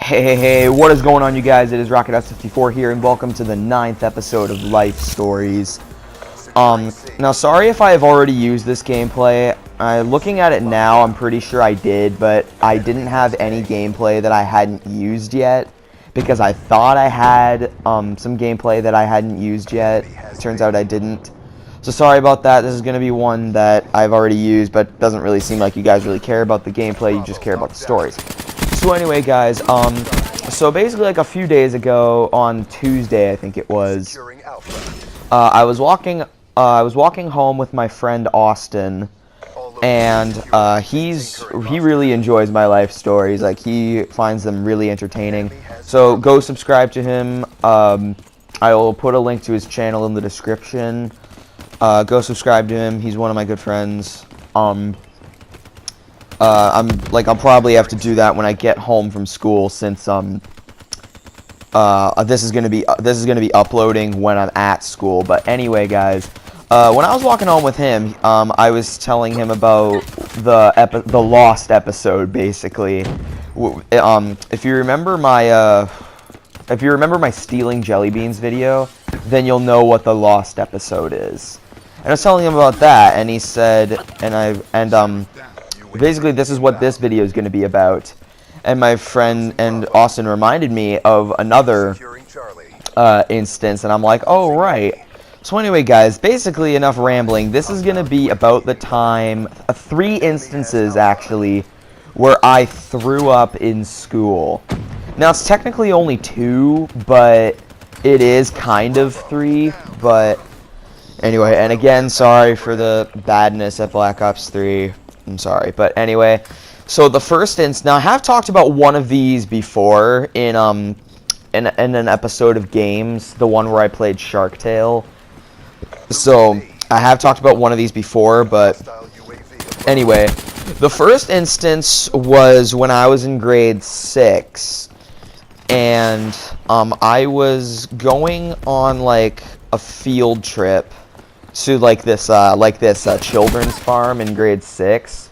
Hey, what is going on, you guys? It is Rocket54 here, and welcome to the 9th episode of Life Stories. Now, sorry if I have already used this gameplay. Looking at it now, I'm pretty sure I did, but I didn't have any gameplay that I hadn't used yet, because I thought I had some gameplay that I hadn't used yet. Turns out I didn't. So sorry about that. This is going to be one that I've already used, but it doesn't really seem like you guys really care about the gameplay, you just care about the stories. So anyway, guys, so basically like a few days ago, on Tuesday I think it was, I was walking home with my friend Austin, and he really enjoys my life stories. Like, he finds them really entertaining. So go subscribe to him. I will put a link to his channel in the description. Go subscribe to him. He's one of my good friends. I'll probably have to do that when I get home from school, since this is gonna be uploading when I'm at school. But anyway, guys, when I was walking home with him, I was telling him about the Lost episode, basically. If you remember my stealing jelly beans video, then you'll know what the Lost episode is. And I was telling him about that, and he said, basically, this is what this video is going to be about. And my friend and Austin reminded me of another instance, and I'm like, oh, right. So anyway, guys, basically, enough rambling. This is going to be about the time, 3 instances, actually, where I threw up in school. Now, it's technically only 2, but it is kind of 3, but anyway. And again, sorry for the badness at Black Ops 3. I'm sorry, but anyway, so the first instance. Now, I have talked about one of these before in an episode of games, the one where I played Shark Tale. So I have talked about one of these before, but anyway, the first instance was when I was in grade 6, and I was going on like a field trip to this children's farm in grade 6,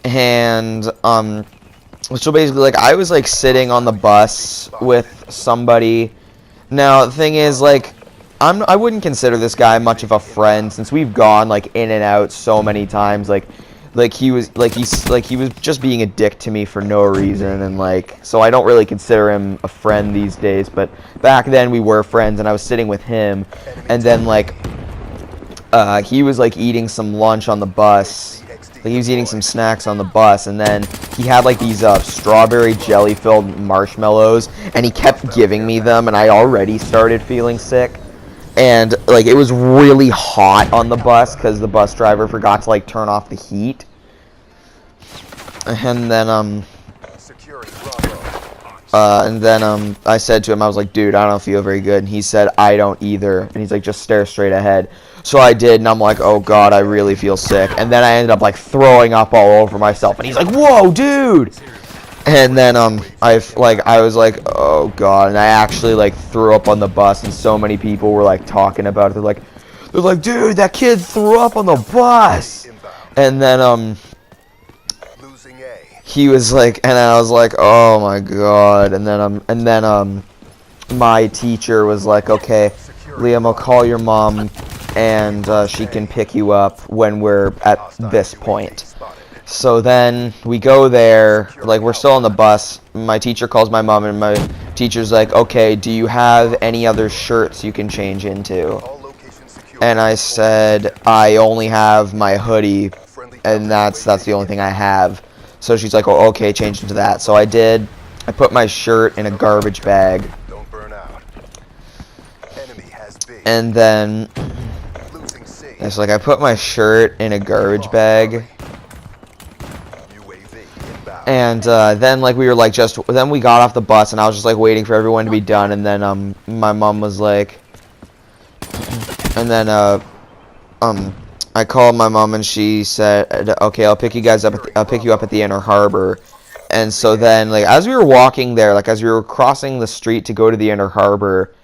and so basically, like, I was like sitting on the bus with somebody. Now the thing is, like, I wouldn't consider this guy much of a friend, since we've gone like in and out so many times. He was just being a dick to me for no reason, and so I don't really consider him a friend these days. But back then we were friends, and I was sitting with him, and then he was eating some lunch on the bus. He was eating some snacks on the bus, and then he had these strawberry jelly filled marshmallows, and he kept giving me them, and I already started feeling sick. And it was really hot on the bus because the bus driver forgot to turn off the heat. And then I said to him, I was like, dude, I don't feel very good. And he said, I don't either. And he's like, just stare straight ahead. So I did, and I'm like, oh god, I really feel sick. And then I ended up throwing up all over myself. And he's like, whoa, dude. And then I was like, oh god. And I actually threw up on the bus, and so many people were talking about it. They're like, dude, that kid threw up on the bus. And then he was like, and I was like, oh my god. And then my teacher was like, okay, Liam, I'll call your mom, and she can pick you up when we're at this point. So then we go there, we're still on the bus. My teacher calls my mom, and my teacher's like, okay, do you have any other shirts you can change into? And I said, I only have my hoodie, and that's the only thing I have. So she's like, oh, okay, change into that. So I did. I put my shirt in a garbage bag. And then it's I put my shirt in a garbage bag. And then we were then we got off the bus, and I was just waiting for everyone to be done. And then my mom was like, and then I called my mom, and she said, okay, I'll pick you guys up. I'll pick you up at the Inner Harbor. And so then as we were walking there, as we were crossing the street to go to the Inner Harbor,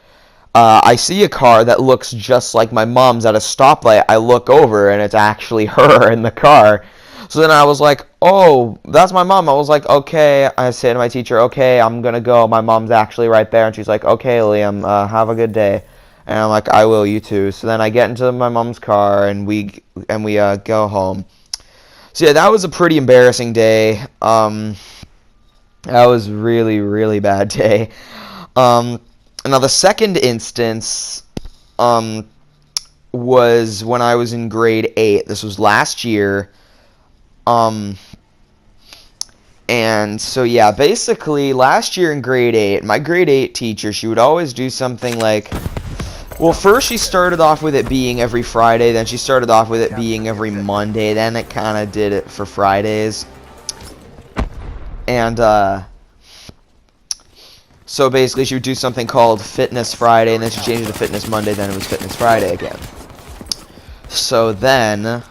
I see a car that looks just like my mom's at a stoplight. I look over, and it's actually her in the car. So then I was like, oh, that's my mom. I was like, okay. I say to my teacher, okay, I'm going to go. My mom's actually right there. And she's like, okay, Liam, have a good day. And I'm like, I will, you too. So then I get into my mom's car and we go home. So yeah, that was a pretty embarrassing day. That was really, really bad day. Now the second instance was when I was in grade 8. This was last year. And so yeah, basically last year in grade 8, my grade 8 teacher, she would always do something like, well, first she started off with it being every Friday, then she started off with it being every Monday, then it kind of did it for Fridays. And so basically she would do something called Fitness Friday, and then she changed it to Fitness Monday, then it was Fitness Friday again. So then,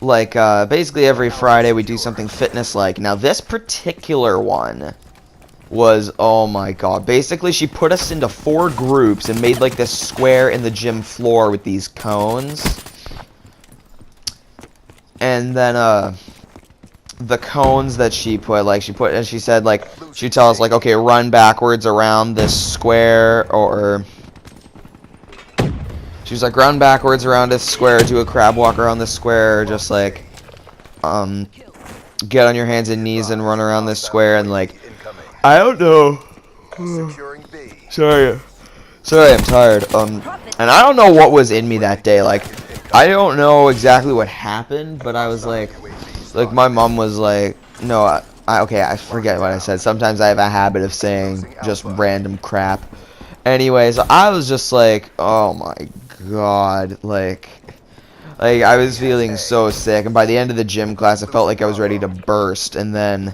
basically every Friday we do something fitness-like. Now this particular one was, oh my god, basically she put us into 4 groups and made like this square in the gym floor with these cones. And then, the cones that she put, and she said, like, she'd tell us, like, okay, run backwards around this square, or she was like, run backwards around this square, do a crab walk around this square, or just, like, get on your hands and knees and run around this square, and, like, I don't know. Sorry, I'm tired. And I don't know what was in me that day, like, I don't know exactly what happened, but I was, like, my mom was like, no, okay, I forget what I said. Sometimes I have a habit of saying just random crap. Anyways, I was just like, oh my god, like I was feeling so sick, and by the end of the gym class, I felt like I was ready to burst, and then,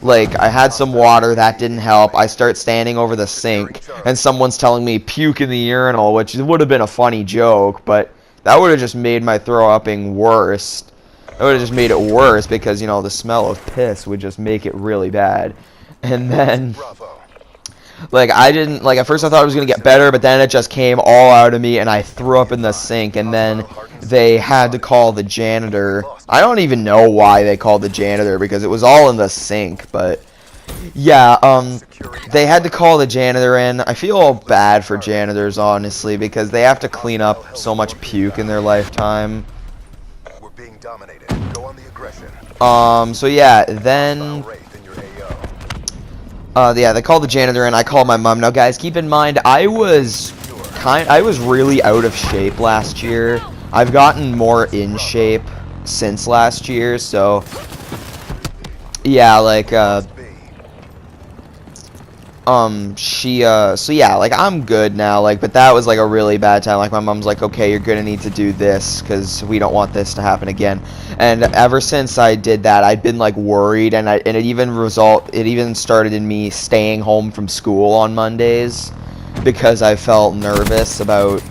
like, I had some water, that didn't help. I start standing over the sink, and someone's telling me puke in the urinal, which would have been a funny joke, but that would have just made my throw-upping worse. It would have just made it worse because, you know, the smell of piss would just make it really bad. And then, like, at first I thought it was going to get better, but then it just came all out of me, and I threw up in the sink, and then they had to call the janitor. I don't even know why they called the janitor, because it was all in the sink, but, yeah, they had to call the janitor in. I feel bad for janitors, honestly, because they have to clean up so much puke in their lifetime. So yeah, then, yeah, they called the janitor and I called my mom. Now guys, keep in mind, I was really out of shape last year. I've gotten more in shape since last year, so, yeah, like, so yeah, like, I'm good now, like, but that was, like, a really bad time. Like, my mom's like, okay, you're gonna need to do this, because we don't want this to happen again. And ever since I did that, I'd been, like, worried, and it even started in me staying home from school on Mondays, because I felt nervous about,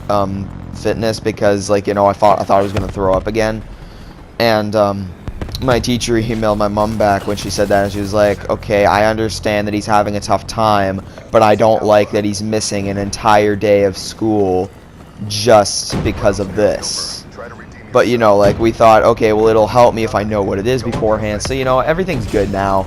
fitness, because, like, you know, I thought I was gonna throw up again. And, my teacher emailed my mom back when she said that, and she was like, okay, I understand that he's having a tough time, but I don't like that he's missing an entire day of school just because of this. But, you know, like, we thought, okay, well, it'll help me if I know what it is beforehand, so, you know, everything's good now.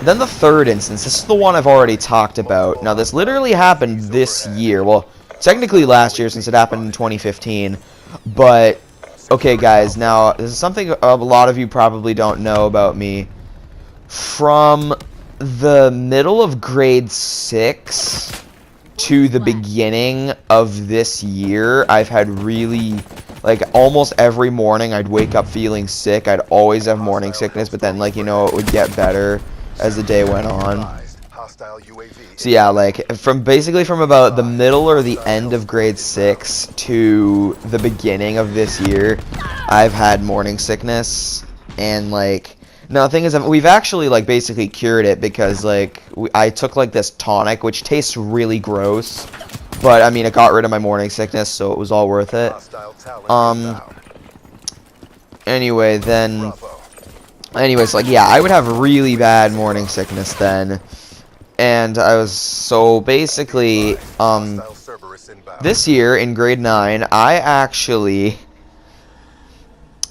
Then the third instance, this is the one I've already talked about. Now, this literally happened this year, well, technically last year since it happened in 2015, but okay, guys, now, this is something a lot of you probably don't know about me. From the middle of grade 6 to the beginning of this year, I've had really, like, almost every morning I'd wake up feeling sick. I'd always have morning sickness, but then, like, you know, it would get better as the day went on. So yeah, like, basically from about the middle or the end of grade 6 to the beginning of this year, I've had morning sickness, and, like, now the thing is, we've actually, like, basically cured it, because, like, I took, like, this tonic, which tastes really gross, but, I mean, it got rid of my morning sickness, so it was all worth it. Anyways, like, yeah, I would have really bad morning sickness then. And I was, so basically, this year in grade 9, I actually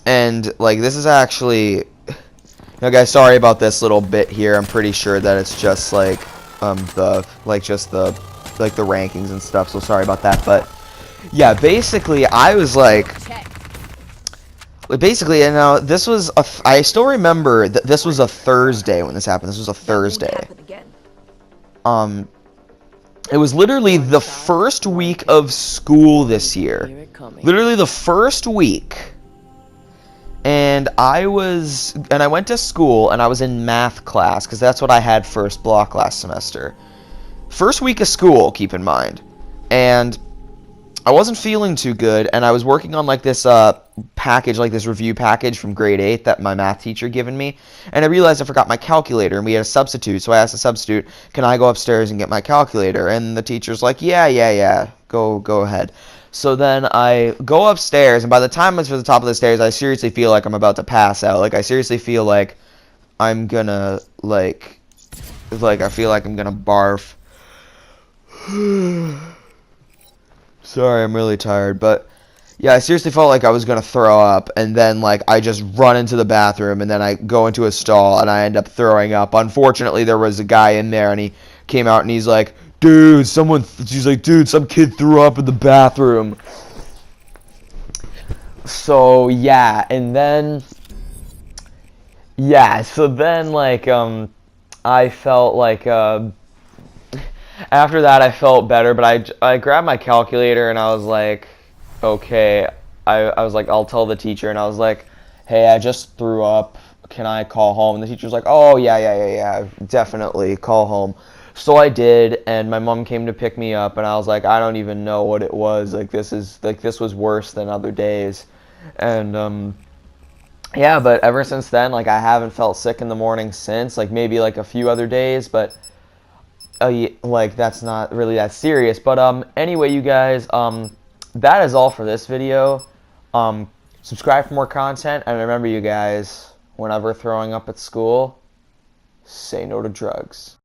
And like this is actually, now guys, sorry about this little bit here. I'm pretty sure that it's just like the rankings and stuff, so sorry about that. But yeah, basically I was like, basically, you know, this was I still remember that this was a Thursday when this happened. This was a Thursday. It was literally the first week of school this year. Literally the first week. And I went to school and I was in math class because that's what I had first block last semester. First week of school, keep in mind. And I wasn't feeling too good, and I was working on like this package, like this review package from grade 8 that my math teacher given me, and I realized I forgot my calculator, and we had a substitute, so I asked the substitute, can I go upstairs and get my calculator? And the teacher's like, yeah, go ahead. So then I go upstairs, and by the time I was to the top of the stairs, I seriously feel like I'm about to pass out. Like, I seriously feel like I'm gonna, like I feel like I'm gonna barf. Sorry, I'm really tired, but yeah, I seriously felt like I was gonna throw up, and then like I just run into the bathroom, and then I go into a stall, and I end up throwing up. Unfortunately, there was a guy in there, and he came out, and he's like, dude, some kid threw up in the bathroom. So yeah, and then like I felt like after that, I felt better, but I grabbed my calculator and I was like, okay. I was like, I'll tell the teacher, and I was like, hey, I just threw up. Can I call home? And the teacher was like, oh, yeah, definitely, call home. So I did, and my mom came to pick me up, and I was like, I don't even know what it was. Like, this was worse than other days. And, yeah, but ever since then, like, I haven't felt sick in the morning since, like, maybe, like, a few other days, but like that's not really that serious. But anyway, you guys, that is all for this video. Subscribe for more content, and remember, you guys, whenever throwing up at school, say no to drugs.